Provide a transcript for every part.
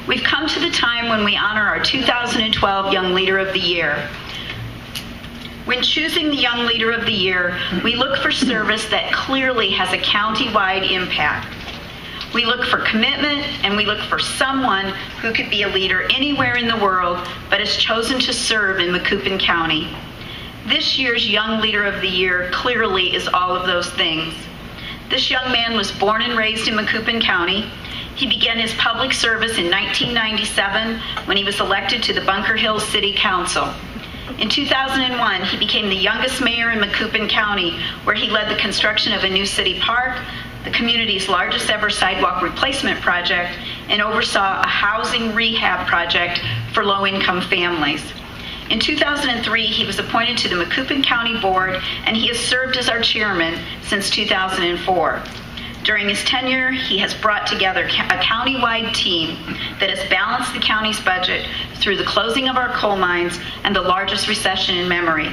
We've come to the time when we honor our 2012 Young Leader of the Year. When choosing the Young Leader of the Year, we look for service that clearly has a county-wide impact. We look for commitment, and we look for someone who could be a leader anywhere in the world, but has chosen to serve in Macoupin County. This year's Young Leader of the Year clearly is all of those things. This young man was born and raised in Macoupin County. He began his public service in 1997 when he was elected to the Bunker Hill City Council. In 2001, he became the youngest mayor in Macoupin County, where he led the construction of a new city park, the community's largest ever sidewalk replacement project, and oversaw a housing rehab project for low-income families. In 2003, he was appointed to the Macoupin County Board, and he has served as our chairman since 2004. During his tenure, he has brought together a county-wide team that has balanced the county's budget through the closing of our coal mines and the largest recession in memory.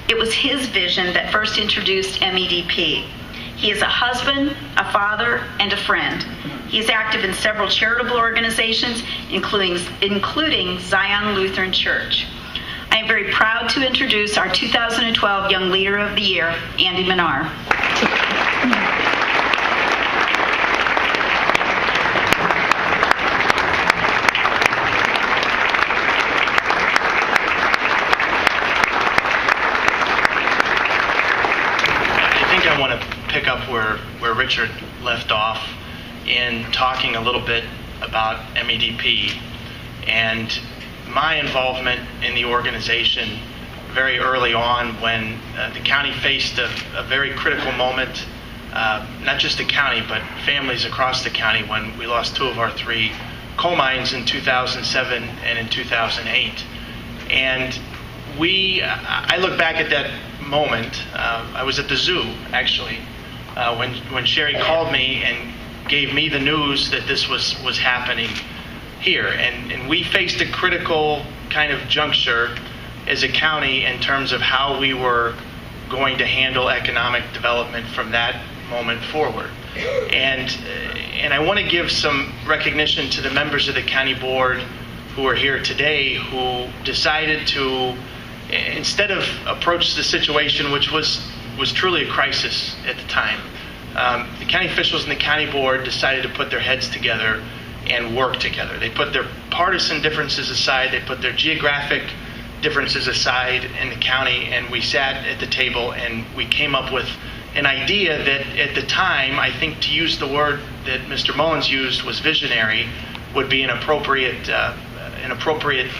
It was his vision that first introduced MEDP. He is a husband, a father, and a friend. He is active in several charitable organizations, including Zion Lutheran Church. I am very proud to introduce our 2012 Young Leader of the Year, Andy Minar. I want to pick up where Richard left off in talking a little bit about MEDP and my involvement in the organization very early on when the county faced a very critical moment, not just the county, but families across the county when we lost 2 of our 3 coal mines in 2007 and in 2008. And I look back at that moment. I was at the zoo, actually, when Sherry called me and gave me the news that this was happening here. And we faced a critical kind of juncture as a county in terms of how we were going to handle economic development from that moment forward. And I want to give some recognition to the members of the county board who are here today who decided to, instead of approach the situation, which was truly a crisis at the time, the county officials and the county board decided to put their heads together and work together. They put their partisan differences aside, they put their geographic differences aside in the county, and we sat at the table and we came up with an idea that at the time, I think to use the word that Mr. Mullins used was visionary, would be an appropriate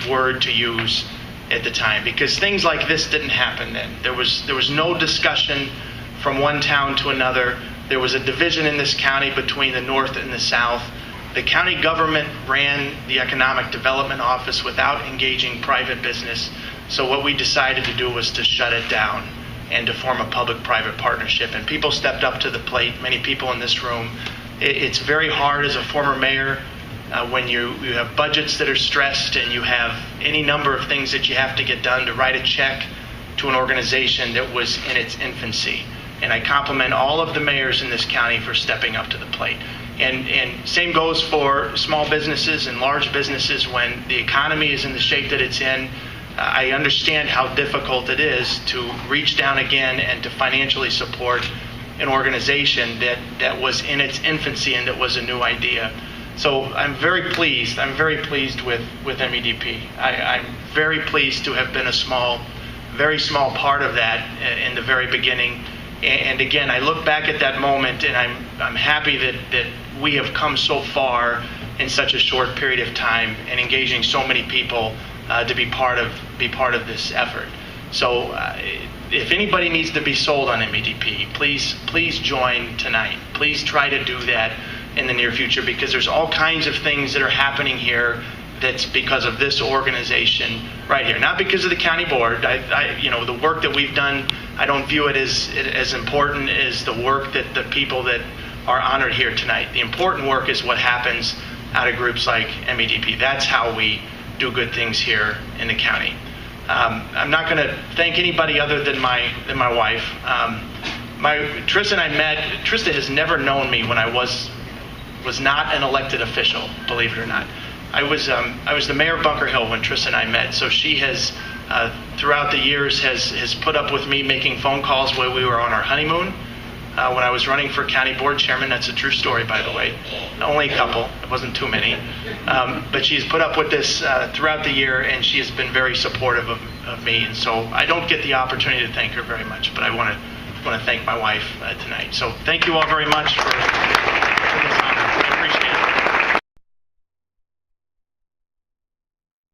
word to use at the time, because things like this didn't happen then. There was no discussion from one town to another. There was a division in this county between the north and the south. The county government ran the economic development office without engaging private business. So what we decided to do was to shut it down and to form a public-private partnership. And people stepped up to the plate, many people in this room. It's very hard as a former mayor when you have budgets that are stressed and you have any number of things that you have to get done to write a check to an organization that was in its infancy. And I compliment all of the mayors in this county for stepping up to the plate. And same goes for small businesses and large businesses. When the economy is in the shape that it's in, I understand how difficult it is to reach down again and to financially support an organization that was in its infancy and that was a new idea. So I'm very pleased. I'm very pleased with MEDP. I'm very pleased to have been a very small part of that in the very beginning. And again, I look back at that moment and I'm happy that we have come so far in such a short period of time and engaging so many people to be part of this effort. So if anybody needs to be sold on MEDP, please join tonight. Please try to do that in the near future, because there's all kinds of things that are happening here that's because of this organization right here, not because of the county board. The work that we've done, I don't view it as important as the work that the people that are honored here tonight. The important work is what happens out of groups like MEDP. That's how we do good things here in the county. I'm not going to thank anybody other than my wife. Trista and I met. Trista has never known me when I was not an elected official, believe it or not. I was the mayor of Bunker Hill when Trish and I met, so she has, throughout the years, has put up with me making phone calls while we were on our honeymoon. When I was running for county board chairman, that's a true story, by the way. Only a couple, it wasn't too many. But she's put up with this throughout the year, and she has been very supportive of me. And so I don't get the opportunity to thank her very much, but I want to thank my wife tonight. So thank you all very much for this